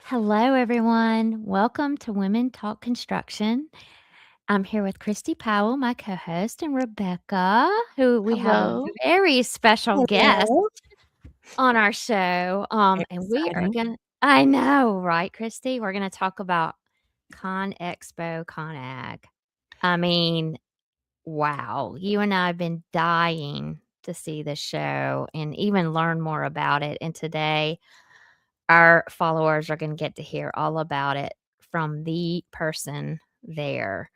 Hello, everyone. Welcome to Women Talk Construction. I'm here with Christy Powell, my co host, and Rebecca, who we have a Hello. very special guest Hello. on our show. And we are Exciting. going to, I know, right, Christy? We're going to talk about CONEXPO-CON. I mean, wow. You and I have been dying to see the show and even learn more about it. And today, our followers are going to get to hear all about it from the person there.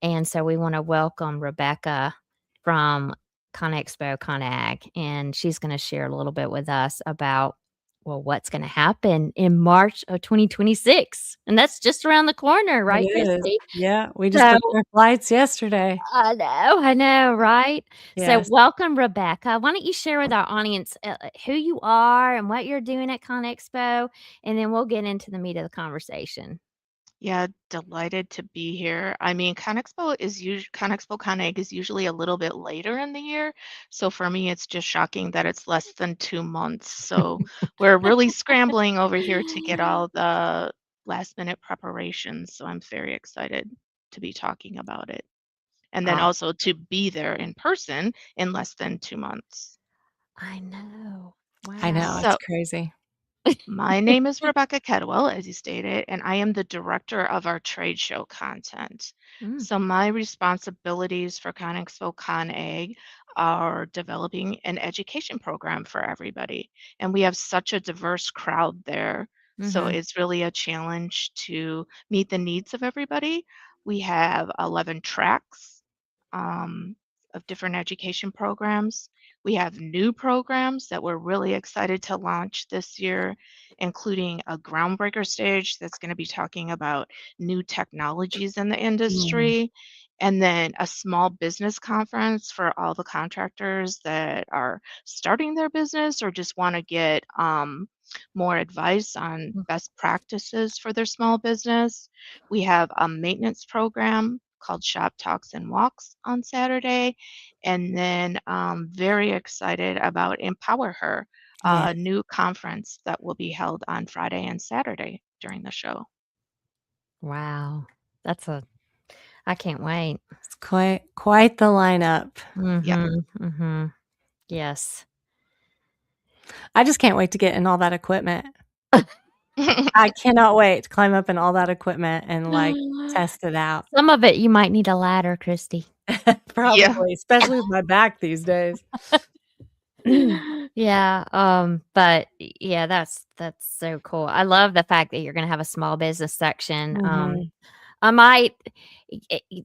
And so we want to welcome Rebecca from CONEXPO-CON, and she's going to share a little bit with us about, well, what's going to happen in March of 2026. And that's just around the corner, It right, is. Christy? Yeah, we just So booked our flights yesterday. I know, right? So, Yes. welcome, Rebecca. Why don't you share with our audience who you are and what you're doing at ConExpo, and then we'll get into the meat of the conversation. Yeah, delighted to be here. I mean, CONEXPO-CON is usually a little bit later in the year. So for me, it's just shocking that it's less than 2 months. So we're really scrambling over here to get all the last minute preparations. So I'm very excited to be talking about it. And then Ah, also to be there in person in less than 2 months. I know. I know, Wow. it's So crazy. my name is Rebecca Kettlewell, as you stated, and I am the director of our trade show content. Mm, So my responsibilities for CONEXPO-CON are developing an education program for everybody. And we have such a diverse crowd there. So mhm, it's really a challenge to meet the needs of everybody. We have 11 tracks um, of different education programs. We have new programs that we're really excited to launch this year, including a Groundbreaker Stage that's going to be talking about new technologies in the Mhm. industry, and then a small business conference for all the contractors that are starting their business or just want to get more advice on mm, best practices for their small business. We have a maintenance program called Shop Talks and Walks on Saturday. And then very excited about EmpowerHer, Yeah, a new conference that will be held on Friday and Saturday during the show. wow. That's a I can't wait. it's quite the lineup. Yep. Mhm, mhm. Yes. I just can't wait to get in all that equipment. I cannot wait to climb up in all that equipment and, like, test it out. Some of it you might need a ladder, Christy. Yeah. Probably, especially with my back these days. Yeah, but yeah, that's so cool. I love the fact that you're gonna have a small business section. Mhm. I might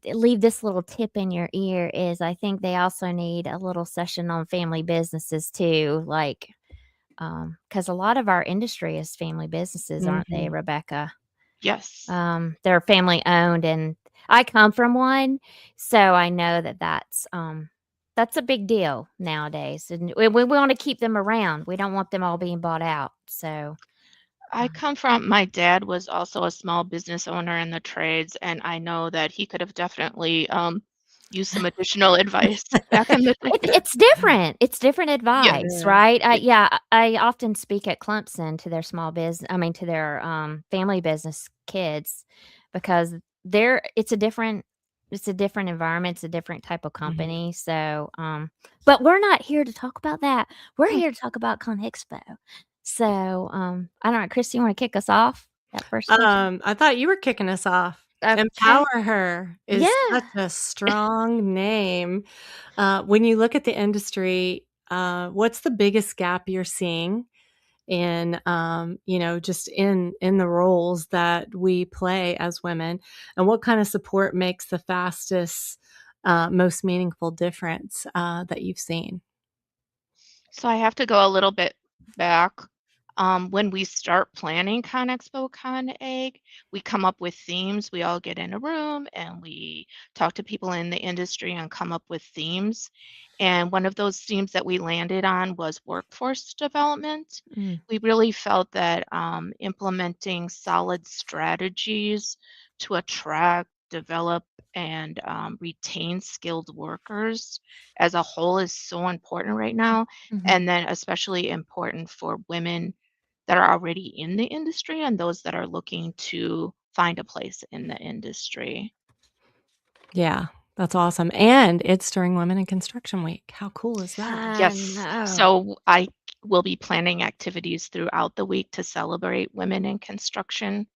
leave this little tip in your ear is I think they also need a little session on family businesses too, like, because a lot of our industry is family businesses, aren't they, Mhm. Rebecca? Yes. They're family owned, and I come from one, so I know that that's a big deal nowadays, and we wanna keep them around. We don't want them all being bought out, so, I come from, my dad was also a small business owner in the trades, and I know that he could have definitely used some additional advice back in the day. it's different Yeah. advice, Yeah. right? I often speak at Clemson to their small business. I mean, to their, family business kids because it's a different environment, it's a different type of Mhm. company, so, but we're not here to talk about that. We're here to talk about ConExpo. So, I don't know, Christy, you wanna kick us off? That first question? I thought you were kicking us off. Okay. Empower Her is Yeah. such a strong name. When you look at the industry, what's the biggest gap you're seeing in, just in the roles that we play as women, and what kind of support makes the fastest, most meaningful difference that you've seen? So I have to go a little bit back. When we start planning ConExpo-Con, we come up with themes. We all get in a room and we talk to people in the industry and come up with themes. And one of those themes that we landed on was workforce development. Mm, We really felt that implementing solid strategies to attract, develop, and retain skilled workers as a whole is so important right now, mhm, and then especially important for women that are already in the industry and those that are looking to find a place in the industry. Yeah, that's awesome, and it's during Women in Construction Week. How cool is that? I Yes. know. So I will be planning activities throughout the week to celebrate Women in Construction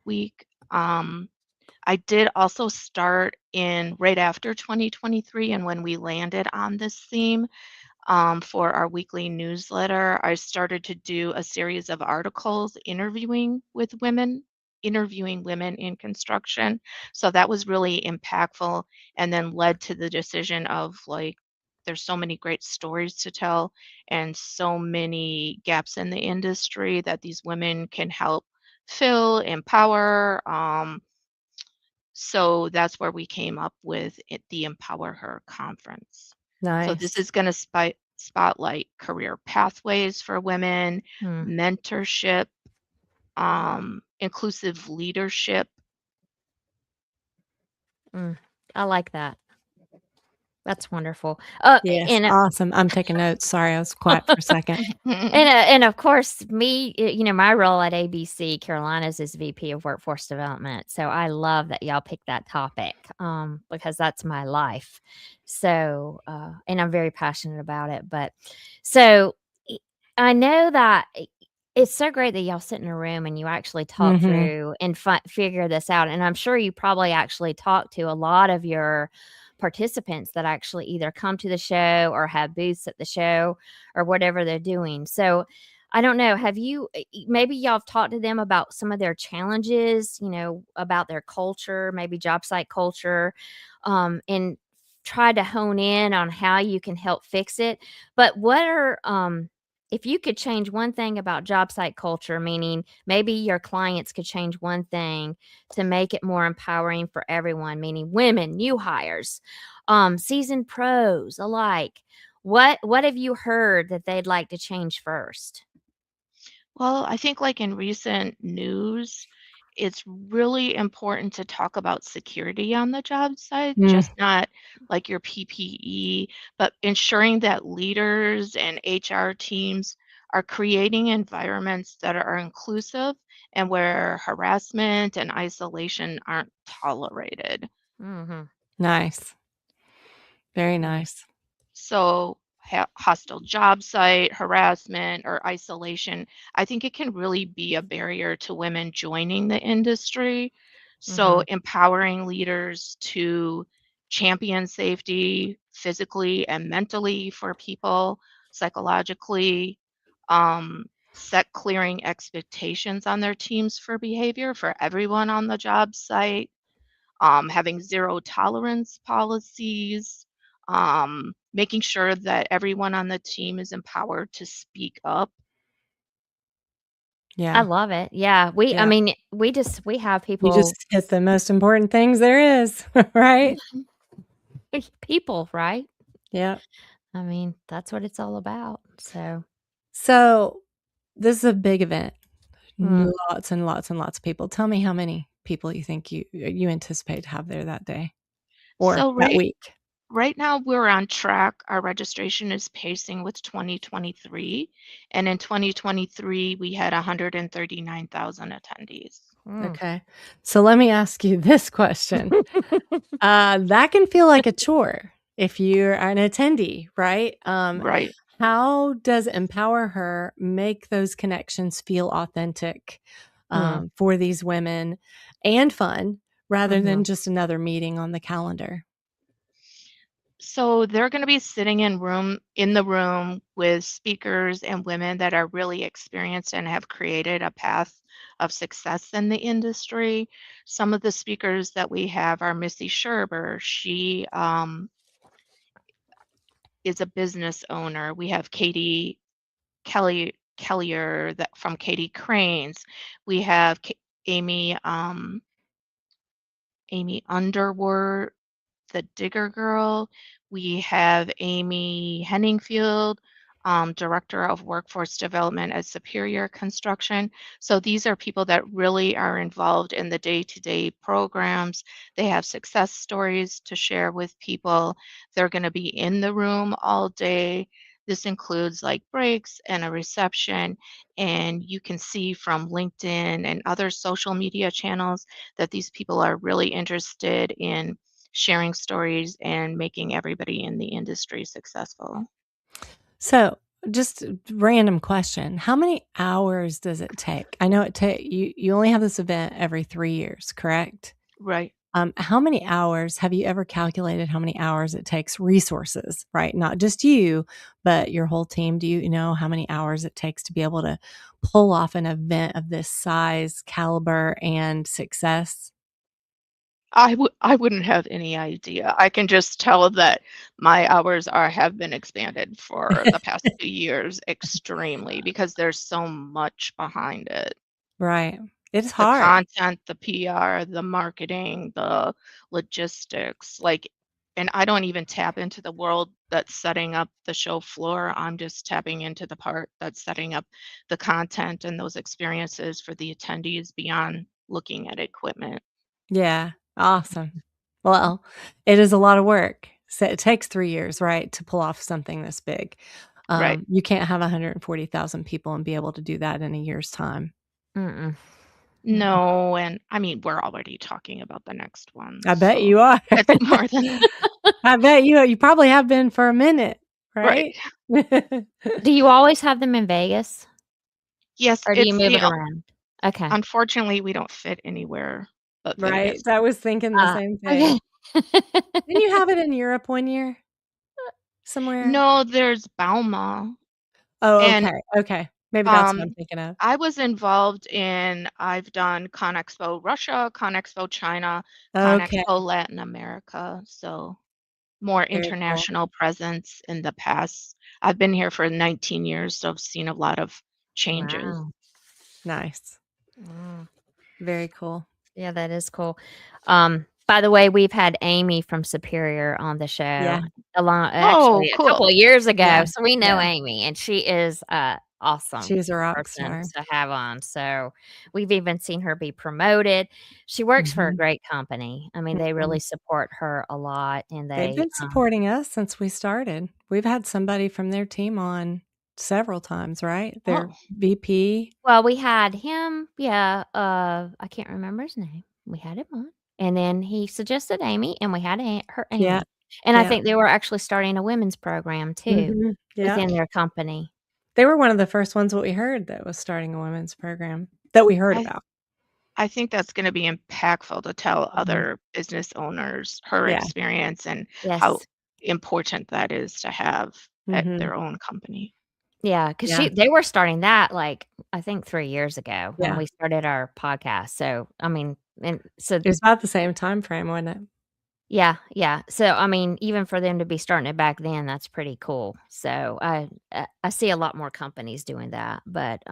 Week. I did also start in right after 2023, and when we landed on this theme, for our weekly newsletter, I started to do a series of articles interviewing women in construction. So that was really impactful and then led to the decision of like, there's so many great stories to tell and so many gaps in the industry that these women can help fill, empower. So that's where we came up with the Empower Her conference. So this Nice. is going to spotlight career pathways for women, Mm, mentorship, inclusive leadership. mm. I like that. That's wonderful. Yes, And awesome. I'm taking notes. Sorry, I was quiet for a second. and of course, me, my role at ABC Carolinas is VP of Workforce Development. So I love that y'all picked that topic because that's my life. So, and I'm very passionate about it. But so I I know that it's so great that y'all sit in a room and you actually talk Mhm. through and figure this out. And I'm sure you probably actually talk to a lot of your participants that actually either come to the show or have booths at the show or whatever they're doing. So I don't know. Have you maybe y'all have talked to them about some of their challenges, about their culture, maybe job site culture, and try to hone in on how you can help fix it. But what are if you could change one thing about job site culture, meaning maybe your clients could change one thing to make it more empowering for everyone, meaning women, new hires, seasoned pros alike. What have you heard that they'd like to change first? Well, I think like in recent news, it's really important to talk about security on the job site, Mm, just not like your PPE, but ensuring that leaders and HR teams are creating environments that are inclusive and where harassment and isolation aren't tolerated. Mhm. nice. Very Mm, nice. So, hostile job site, harassment, or isolation, I think it can really be a barrier to women joining the industry. So, mhm. empowering leaders to champion safety physically and mentally for people, psychologically, set clearing expectations on their teams for behavior for everyone on the job site, having zero tolerance policies, making sure that everyone on the team is empowered to speak up. I Yeah, love it. Yeah, I yeah. mean, we have You people just hit the most important things there is, right? people, right? Yeah. I mean, that's what it's all about. So, So, this is a big event. mm. Lots and lots and lots of people. Tell me how many people you think you anticipate to have there that day or So that week. right now we're on track. Our registration is pacing with 2023, and in 2023 we had 139,000 attendees. Mm. Okay. So let me ask you this question. That can feel like a chore if you're an attendee, right? Right. How does Empower Her make those connections feel authentic Mm. for these women and fun rather than Mhm. just another meeting on the calendar? So they're going to be sitting in the room with speakers and women that are really experienced and have created a path of success in the industry. Some of the speakers that we have are Missy Sherber. She is a business owner. We have Katie Kellier that from Katie Cranes. We have Amy Amy Underwood, the Digger Girl. We have Amy Henningfield, Director of Workforce Development at Superior Construction. So these are people that really are involved in the day-to-day programs. They have success stories to share with people. They're going to be in the room all day. This includes like breaks and a reception, and you can see from LinkedIn and other social media channels that these people are really interested in sharing stories and making everybody in the industry successful. So, just a random question. How many hours does it take? I know you only have this event every 3 years, correct? Right. How many hours have you ever calculated how many hours it takes resources, right? Not just you, but your whole team. Do you know how many hours it takes to be able to pull off an event of this size, caliber, and success? I wouldn't have any idea. I can just tell that my hours have been expanded for the past 2 years extremely because there's so much behind it. Right. It's The hard. content, the PR, the marketing, the logistics, like, and I don't even tap into the world that's setting up the show floor. I'm just tapping into the part that's setting up the content and those experiences for the attendees beyond looking at equipment. Yeah. Awesome. Well, it is a lot of work. So it takes 3 years, right, to pull off something this big. Right. You can't have 140,000 people and be able to do that in a year's time. Mm-mm. Mm-mm. No, and I mean, we're already talking about the next one, I bet so you are. it's more than I bet you probably have been for a minute, right. right? Do you always have them in Vegas, Yes, or do you it's move the it around? Okay. unfortunately, we don't fit anywhere but Right? Vegas. I was thinking the same thing. Okay. Didn't you have it in Europe one year somewhere? No, there's Bauma, Oh, and, okay, okay. Maybe that's what I'm um, thinking of. I was involved I've done CONEXPO Russia, CONEXPO China, Okay, CONEXPO Latin America, so more very cool. international presence in the past. I've been here for 19 years, so I've seen a lot of changes. Wow. Nice. Wow. Very cool. Yeah, that is cool. By the way, we've had Amy from Superior on the show Yeah, Oh, actually a couple cool. of years yeah, ago, so we know yeah. Amy, and she is a awesome She's a rock person star. to have on. So we've even seen her be promoted. She works for a Mhm, great company. I mean, they mhm. really support her a lot, and They've they been supporting us since we started. We've had somebody from their team on several times, right? Their Oh, VP. well, we had him, yeah, I can't remember his name. We had him on, and then he suggested Amy, and we had her Yeah, Amy. And I yeah. think they were actually starting a women's program too Mhm, yeah. within their company. They were one of the first ones that we heard that was starting a women's program that we heard I about. I think that's gonna be impactful to tell Mhm. other business owners her Yeah. experience and how Yes. important that is to have at Mhm. their own company. Yeah, because Yeah, they were starting that, like, I think 3 years ago when yeah. we started our podcast. So, I mean, and so It was about the same time frame, wasn't it? yeah, yeah. So, I mean, even for them to be starting it back then, that's pretty cool. So, I see a lot more companies doing that, but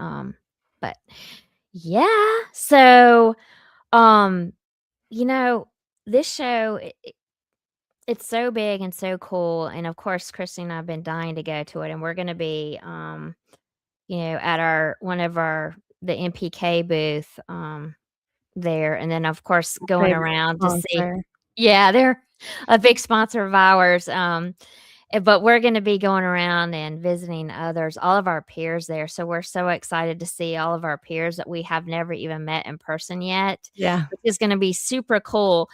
yeah. So, um, you know, this show it's so big and so cool, and of course, Christy and I've been dying to go to it, and we're gonna be, at our one of our the MPK booth, there, and then, of course, going Favorite around to see. sponsor. Yeah, they're a big sponsor of ours, but we're gonna be going around and visiting others, all of our peers there, so we're so excited to see all of our peers that we have never even met in person yet, Yeah. which is gonna be super cool.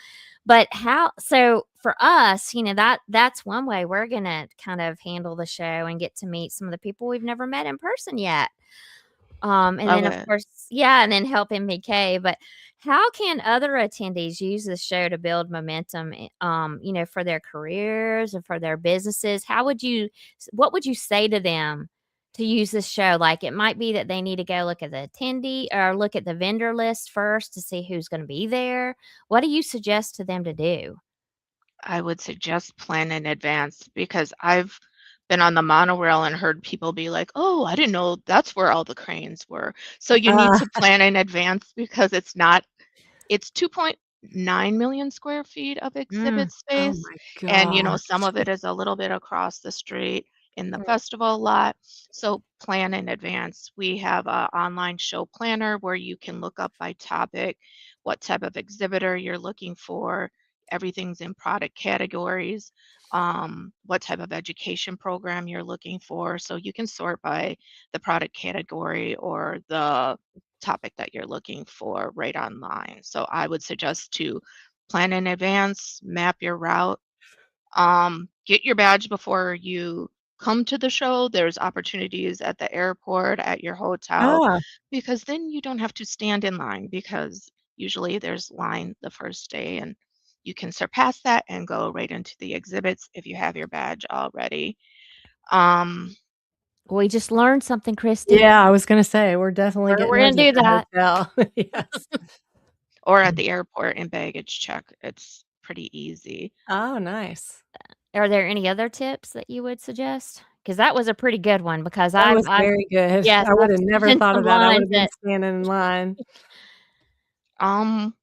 But how so for us, that's one way we're gonna kind of handle the show and get to meet some of the people we've never met in person yet. And Love then, of it. course yeah, and then help MBK, but how can other attendees use this show to build momentum, for their careers and for their businesses? What would you say to them to use this show? Like, it might be that they need to go look at the attendee or look at the vendor list first to see who's gonna be there. What do you suggest to them to do? I would suggest plan in advance because I've been on the monorail and heard people be like, "Oh, I didn't know that's where all the cranes were." So you need Uh, to plan in advance because it's 2.9 million square feet of Mm. exhibit oh space, my and, some gosh. of it is a little bit across the street in the Mm. festival lot, so plan in advance. We have a online show planner where you can look up by topic what type of exhibitor you're looking for. everything's in product categories, what type of education program you're looking for. So you can sort by the product category or the topic that you're looking for right online. So I would suggest to plan in advance, map your route, get your badge before you come to the show. There's opportunities at the airport, at your hotel, Ah, because then you don't have to stand in line because usually there's line the first day and you can surpass that and go right into the exhibits if you have your badge already. Um, We just learned something, Christy. yeah, I was gonna say, we're definitely getting We're those gonna at do the that. hotel. Yes. or at the airport in baggage check. It's pretty easy. Oh, nice. Are there any other tips that you would suggest? Because that was a pretty good one because That was I've very good. yes, I would I've have stood never in thought some of that. I would lines have been that standing in line. Um,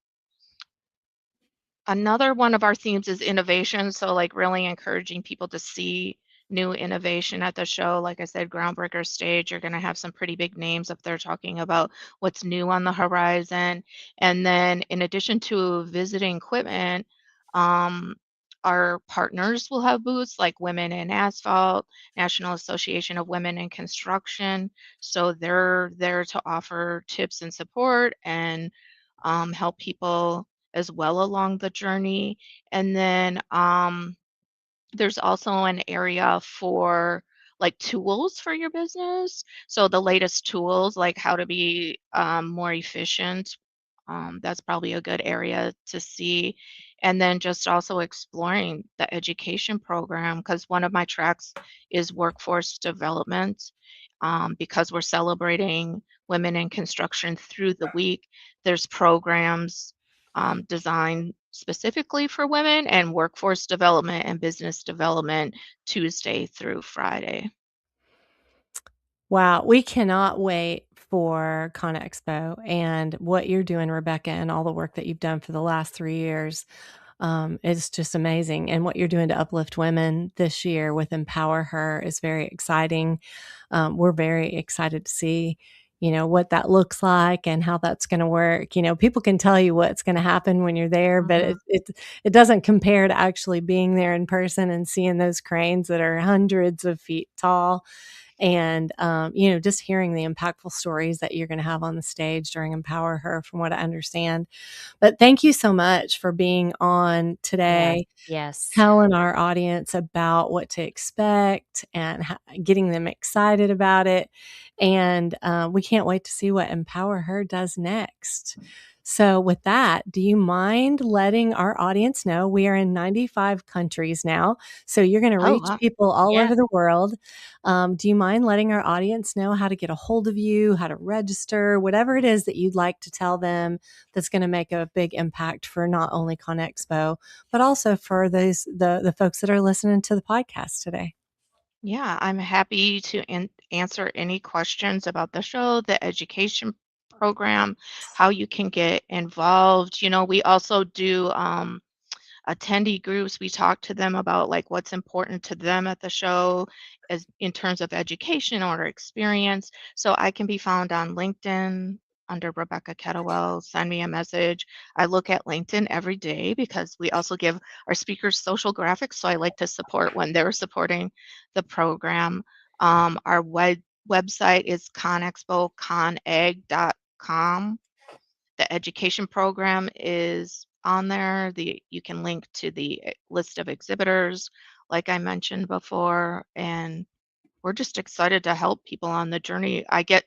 Another one of our themes is innovation, so, like, really encouraging people to see new innovation at the show. Like I said, Groundbreaker Stage, you're gonna have some pretty big names up there talking about what's new on the horizon. And then in addition to visiting equipment, um, our partners will have booths like Women in Asphalt, National Association of Women in Construction. So they're there to offer tips and support and help people as well along the journey. And then there's also an area for like tools for your business. So the latest tools, like how to be more efficient, that's probably a good area to see. And then just also exploring the education program because one of my tracks is workforce development. Because we're celebrating women in construction through the week, there's programs designed specifically for women and workforce development and business development Tuesday through Friday. Wow, we cannot wait for CONEXPO and what you're doing, Rebecca, and all the work that you've done for the last 3 years. It's just amazing, and what you're doing to uplift women this year with EmpowerHer is very exciting. We're very excited to see, what that looks like and how that's gonna work. People can tell you what's gonna happen when you're there, but Mhm. it doesn't compare to actually being there in person and seeing those cranes that are hundreds of feet tall and just hearing the impactful stories that you're going to have on the stage during Empower Her, from what I understand. But thank you so much for being on yes, today, yes. telling our audience about what to expect and getting them excited about it. And we can't wait to see what Empower Her does next. So, with that, do you mind letting our audience know we are in 95 countries now? So, you're going to Oh, reach wow. people all Yeah. over the world. Do you mind letting our audience know how to get a hold of you, how to register, whatever it is that you'd like to tell them that's going to make a big impact for not only ConExpo, but also for the folks that are listening to the podcast today? Yeah, I'm happy to answer any questions about the show, the education program, how you can get involved. We also do attendee groups. We talk to them about like what's important to them at the show as in terms of education or experience. So I can be found on LinkedIn under Rebecca Kettlewell. Send me a message. I look at LinkedIn every day because we also give our speakers social graphics. So I like to support when they're supporting the program. Our website is conexpoconeg.com. The education program is on there. You can link to the list of exhibitors, like I mentioned before, and we're just excited to help people on the journey. I get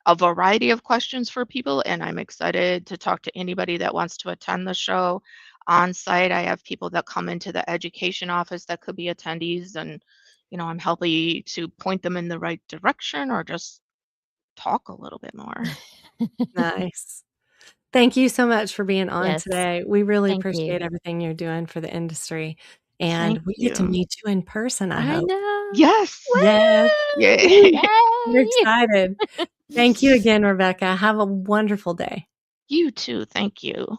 a variety of questions for people, and I'm excited to talk to anybody that wants to attend the show. On site, I have people that come into the education office that could be attendees, and I'm happy to point them in the right direction or just talk a little bit more. Nice. Thank you so much for being on Yes. today. We really Thank you. appreciate everything you're doing for the industry, and Thank we get to you. meet you in person, I I hope. know. Yes. Yes. Yay. We're Woo! excited. Yay! Thank you again, Rebecca. Have a wonderful day. You too. Thank you.